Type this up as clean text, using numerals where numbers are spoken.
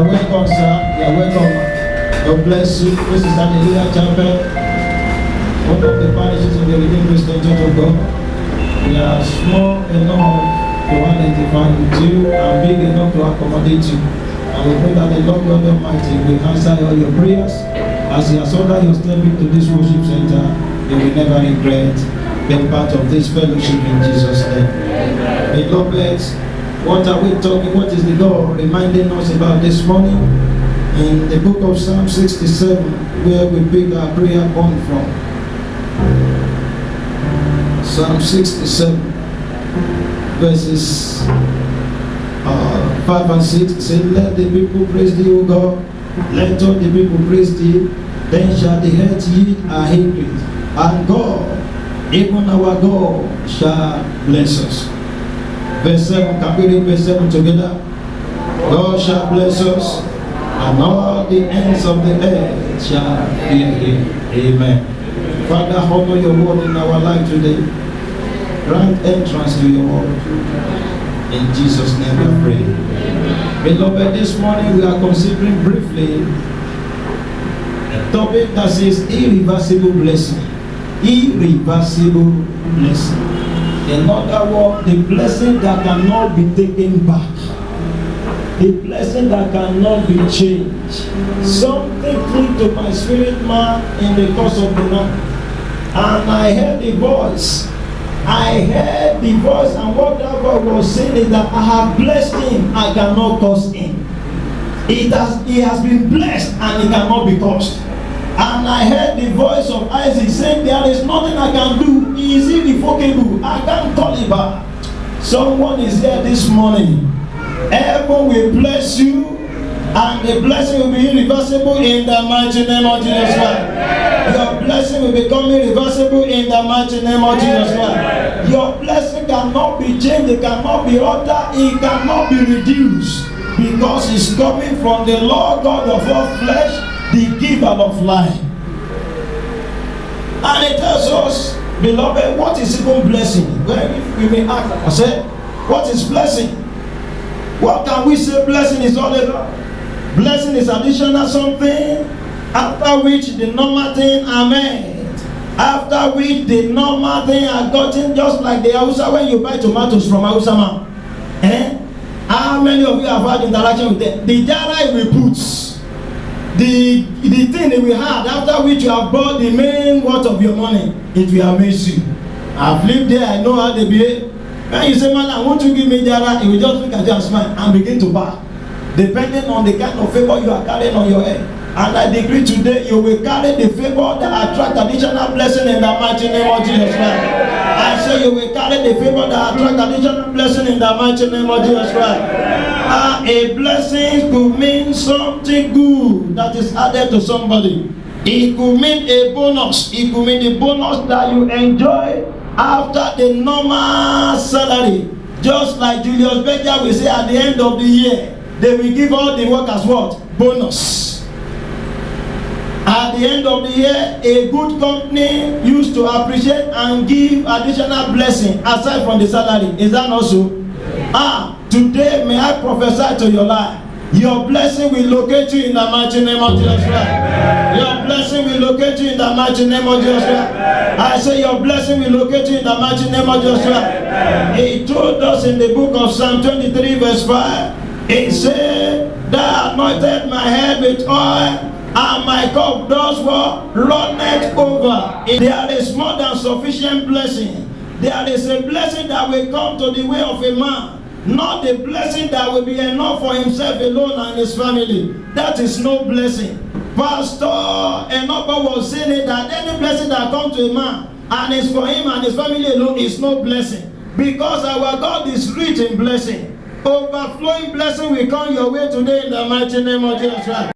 are welcome, sir. You are welcome. God bless you. This is Hallelujah Chapel, one of the parishes in the Redeemed Christian Church of God. We are small enough to identify with you and big enough to accommodate you. And we pray that the Lord God Almighty will answer all your prayers. As you have ordered your step into this worship center, you will never regret being part of this fellowship in Jesus' name. Beloved, what are we talking? What is the Lord reminding us about this morning? In the book of Psalm 67, where we pick our prayer point from. Psalm 67, verses 5 and 6 say, let the people praise thee, O God. Let all the people praise thee. Then shall the earth yield her increase. And God, even our God, shall bless us. Verse 7, can we read verse 7 together? God shall bless us, and all the ends of the earth shall hear him. Amen. Father, honor your word in our life today. Grant entrance to your word. In Jesus' name we pray. Beloved, this morning we are considering briefly a topic that says irreversible blessing. Irreversible blessing. In other words, the blessing that cannot be taken back. The blessing that cannot be changed. Something clicked to my spirit man in the course of the night. And I heard the voice. And what that God was saying is that I have blessed him, I cannot curse him. He has been blessed and he cannot be cursed. And I heard the voice of Isaac saying, there is nothing I can do. He is irrevocable. I can't call it back. Someone is here this morning. Heaven will bless you, and the blessing will be irreversible in the mighty name of Jesus Christ. Your blessing will become irreversible in the mighty name of Jesus Christ. Your blessing cannot be changed, it cannot be altered, it cannot be reduced, because it's coming from the Lord God of all flesh, the giver of life. And it tells us, beloved, what is even blessing? Well, we may ask ourselves, what is blessing? What can we say blessing is all about? Blessing is additional something, after which the normal thing are made. After which the normal thing are gotten, just like the Hausa when you buy tomatoes from Hausa man. How many of you have had interaction with them? The jara we put, the thing that we had, after which you have bought the main worth of your money, it will amaze you. I've lived there, I know how they behave. When you say, man, I want you to give me jara, he will just look at you and smile and begin to bow. Depending on the kind of favor you are carrying on your head. And I decree today, you will carry the favor that attract additional blessing in the mighty name of Jesus Christ. I say you will carry the favor that attract additional blessing in the mighty name of Jesus Christ. A blessing could mean something good that is added to somebody. It could mean a bonus. It could mean the bonus that you enjoy after the normal salary. Just like Julius Berger will say at the end of the year, they will give all the workers what? Bonus. At the end of the year, a good company used to appreciate and give additional blessing aside from the salary. Is that not so? Today may I prophesy to your life. Your blessing will locate you in the mighty name of Jesus Christ. Your blessing will locate you in the mighty name of Jesus Christ. I say your blessing will locate you in the mighty name of Jesus Christ. He told us in the book of Psalm 23 verse 5. He said, thou anointed my head with oil, and my cup does what? Runneth over. There is more than sufficient blessing. There is a blessing that will come to the way of a man, not the blessing that will be enough for himself alone and his family. That is no blessing. Pastor Enoba was saying that any blessing that comes to a man and is for him and his family alone is no blessing, because our God is rich in blessing. Overflowing blessing will come your way today in the mighty name of Jesus Christ.